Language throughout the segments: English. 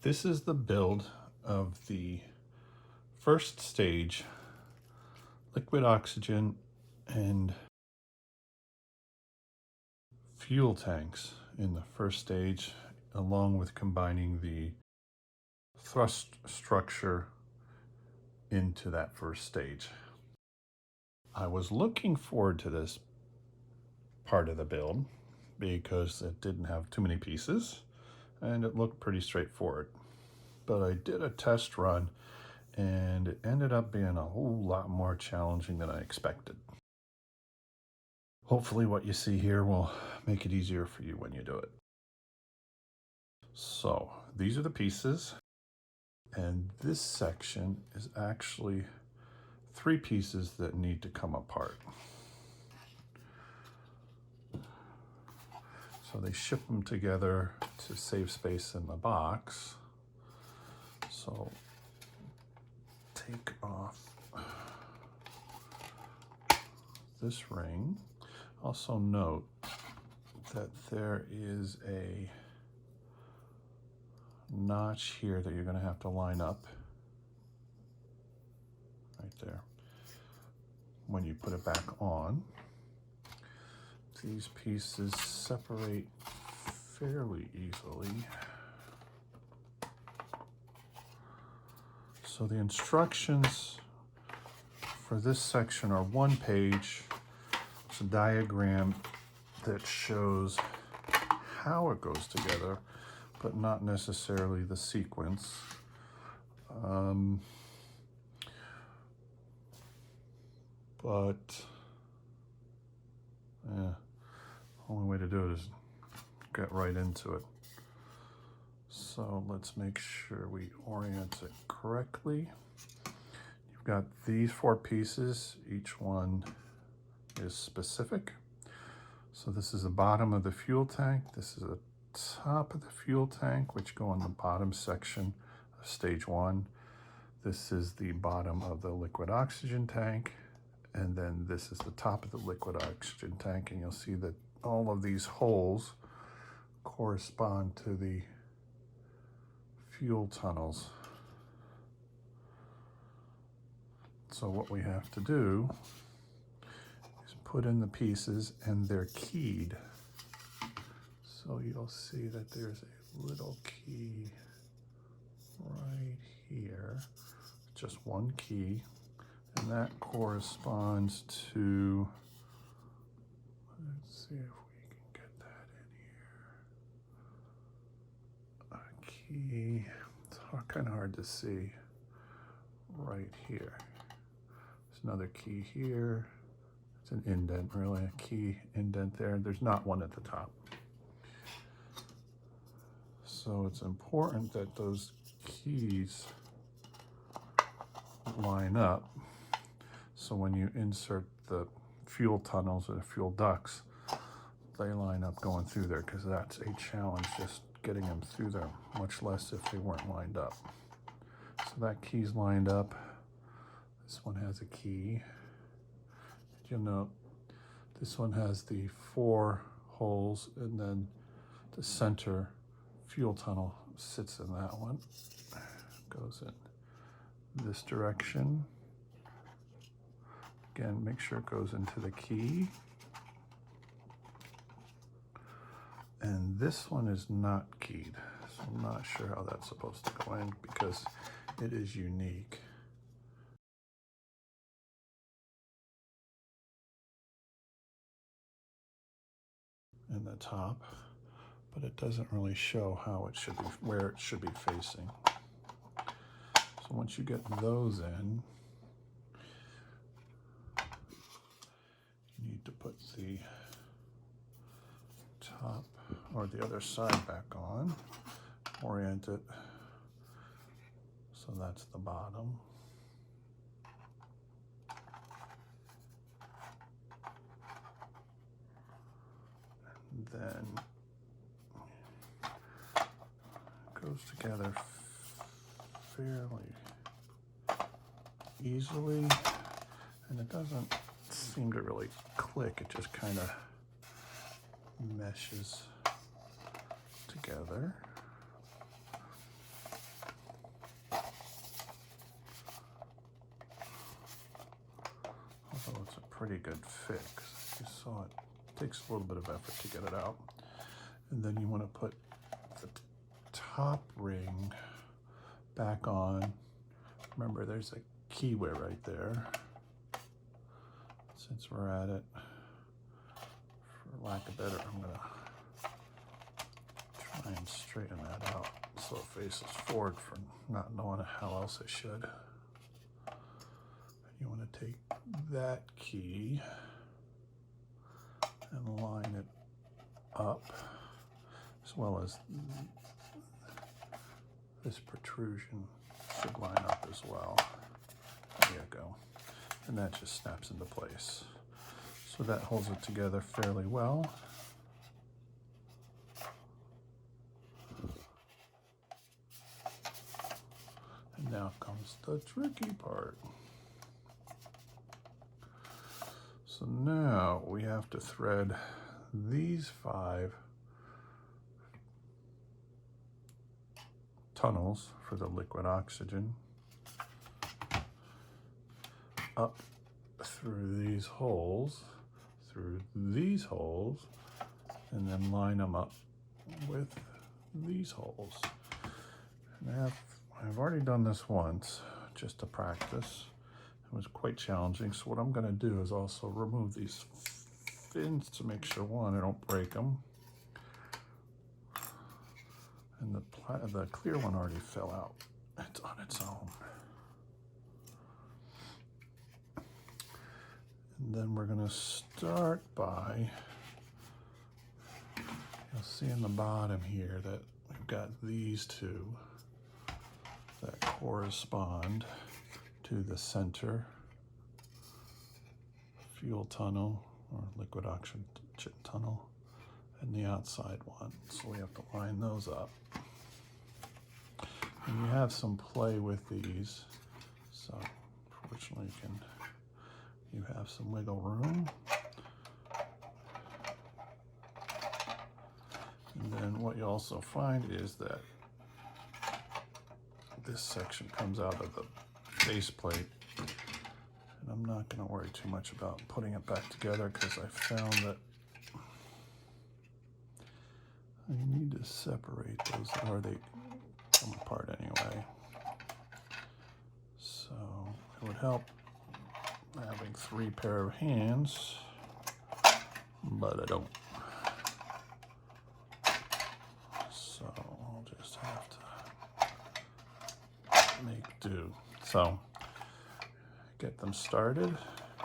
This is the build of the first stage liquid oxygen and fuel tanks in the first stage, along with combining the thrust structure into that first stage. I was looking forward to this part of the build because it didn't have too many pieces and it looked pretty straightforward. But I did a test run and it ended up being a whole lot more challenging than I expected. Hopefully what you see here will make it easier for you when you do it. So these are the pieces, and this section is actually 3 pieces that need to come apart. So they ship them together to save space in the box. So take off this ring. Also note that there is a notch here that you're going to have to line up right there when you put it back on. These pieces separate fairly easily. So the instructions for this section are 1 page. It's a diagram that shows how it goes together, but not necessarily the sequence. Only way to do it is get right into it. So let's make sure we orient it correctly. You've got these 4 pieces. Each one is specific. So this is the bottom of the fuel tank. This is the top of the fuel tank, which go in the bottom section of stage 1. This is the bottom of the liquid oxygen tank. And then this is the top of the liquid oxygen tank. And you'll see that all of these holes correspond to the fuel tunnels. So what we have to do is put in the pieces, and they're keyed. So you'll see that there's a little key right here, just 1 key, and that corresponds to, let's see if we can get that in here, a key. It's kind of hard to see right here. There's another key here. It's an indent, really, a key indent there. There's not one at the top. So it's important that those keys line up. So when you insert the fuel tunnels or the fuel ducts, they line up going through there, because that's a challenge just getting them through there, much less if they weren't lined up. So that key's lined up. This one has a key. You'll note this one has the 4 holes, and then the center fuel tunnel sits in that one. Goes in this direction. Again, make sure it goes into the key. And this one is not keyed, so I'm not sure how that's supposed to go in because it is unique. In the top, but it doesn't really show how it should be, where it should be facing. So once you get those in, you need to put the top or the other side back on, orient it so that's the bottom. And then it goes together fairly easily, and it doesn't seem to really click. It just kind of meshes together. pretty good fit, 'cause you saw it takes a little bit of effort to get it out. And then you want to put the top ring back on. Remember, there's a keyway right there. Since we're at it, for lack of better, I'm gonna try and straighten that out so it faces forward for not knowing how else I should. You want to take that key and line it up, as well as this protrusion should line up as well. There you go. And that just snaps into place. So that holds it together fairly well. And now comes the tricky part. So now we have to thread these 5 tunnels for the liquid oxygen up through these holes, and then line them up with these holes. And I've already done this once just to practice. It was quite challenging, so what I'm going to do is also remove these fins to make sure, one, I don't break them. And the clear one already fell out. It's on its own. And then we're going to start by, you'll see in the bottom here that we've got these 2 that correspond to the center fuel tunnel or liquid oxygen tunnel and the outside one. So we have to line those up. And you have some play with these. So fortunately you have some wiggle room. And then what you also find is that this section comes out of the base plate, and I'm not going to worry too much about putting it back together because I found that I need to separate those, or they come apart anyway. So it would help having 3 pair of hands, but I don't. So I'll just have to make do. So get them started,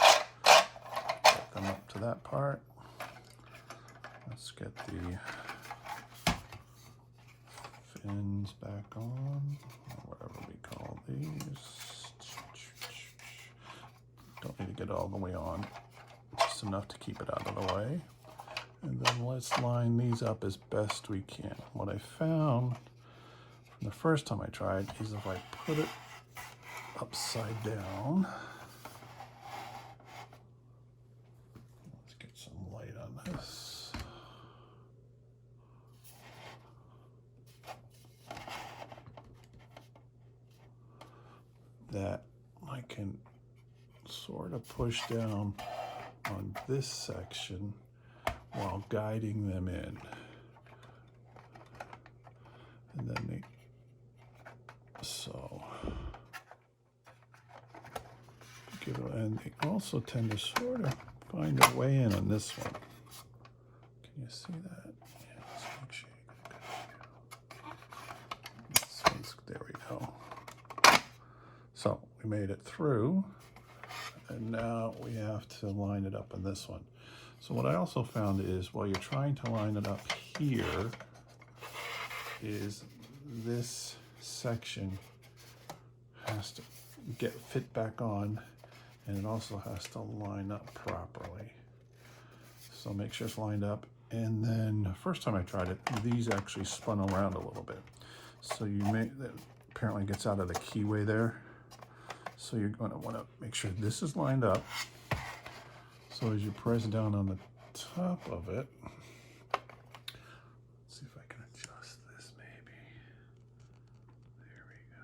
get them up to that part. Let's get the fins back on, or whatever we call these. Don't need to get all the way on, just enough to keep it out of the way. And then let's line these up as best we can. What I found from the first time I tried is if I put it upside down, let's get some light on this. That I can sort of push down on this section while guiding them in. And then and they also tend to sort of find a way in on this one. Can you see that? Yeah, let's make sure you get a good view. There we go. So we made it through, and now we have to line it up in this one. So what I also found is while you're trying to line it up here, is this section has to fit back on, and it also has to line up properly. So make sure it's lined up. And then the first time I tried it, these actually spun around a little bit. So that apparently gets out of the keyway there. So you're going to want to make sure this is lined up. So as you press down on the top of it, let's see if I can adjust this maybe. There we go.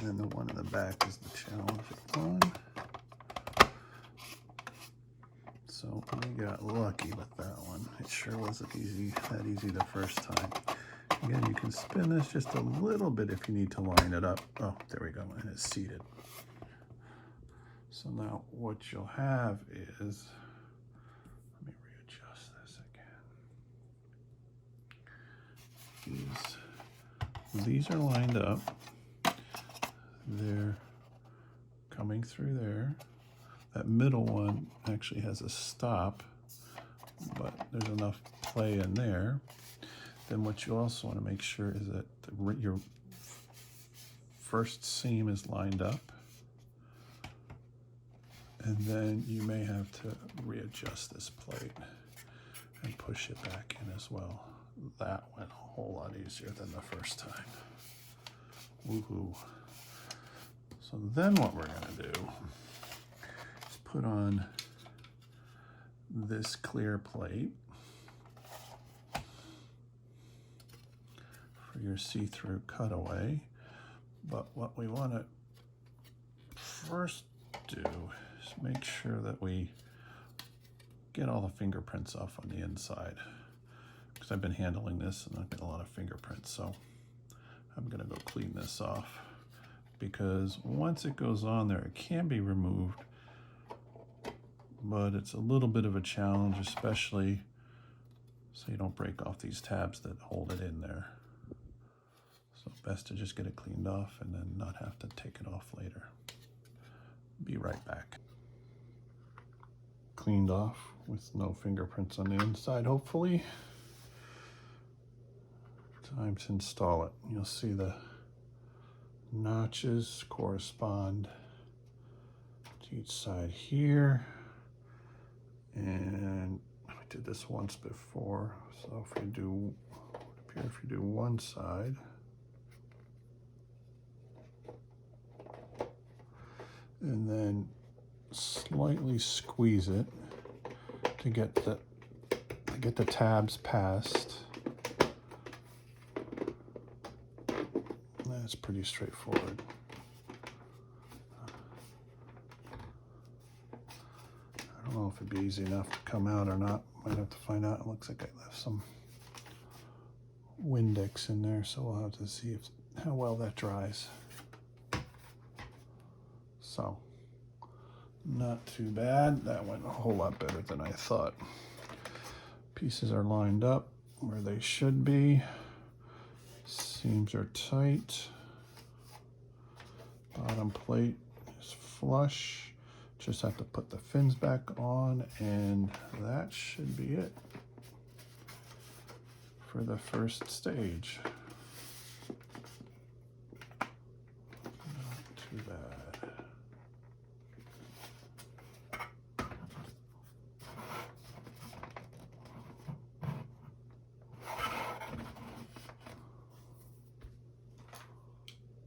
And the one in the back is the challenge one. So we got lucky with that one. It sure wasn't that easy the first time. Again, you can spin this just a little bit if you need to line it up. Oh, there we go, and it's seated. So now what you'll have is, let me readjust this again. These are lined up. They're coming through there. That middle one actually has a stop, but there's enough play in there. Then what you also want to make sure is that your first seam is lined up. And then you may have to readjust this plate and push it back in as well. That went a whole lot easier than the first time. Woohoo. So then what we're gonna do is put on this clear plate for your see-through cutaway. But what we wanna first do is make sure that we get all the fingerprints off on the inside, because I've been handling this and I've got a lot of fingerprints. So I'm gonna go clean this off, because once it goes on there, it can be removed, but it's a little bit of a challenge, especially so you don't break off these tabs that hold it in there. So best to just get it cleaned off and then not have to take it off later. Be right back. Cleaned off with no fingerprints on the inside, hopefully. Time to install it. You'll see the notches correspond to each side here. And we did this once before. So if you do, if you do one side, and then slightly squeeze it to get the tabs past. That's pretty straightforward. I don't know if it'd be easy enough to come out or not. Might have to find out. It looks like I left some Windex in there, so we'll have to see how well that dries. So, not too bad. That went a whole lot better than I thought. Pieces are lined up where they should be. Seams are tight. Bottom plate is flush. Just have to put the fins back on, and that should be it for the first stage.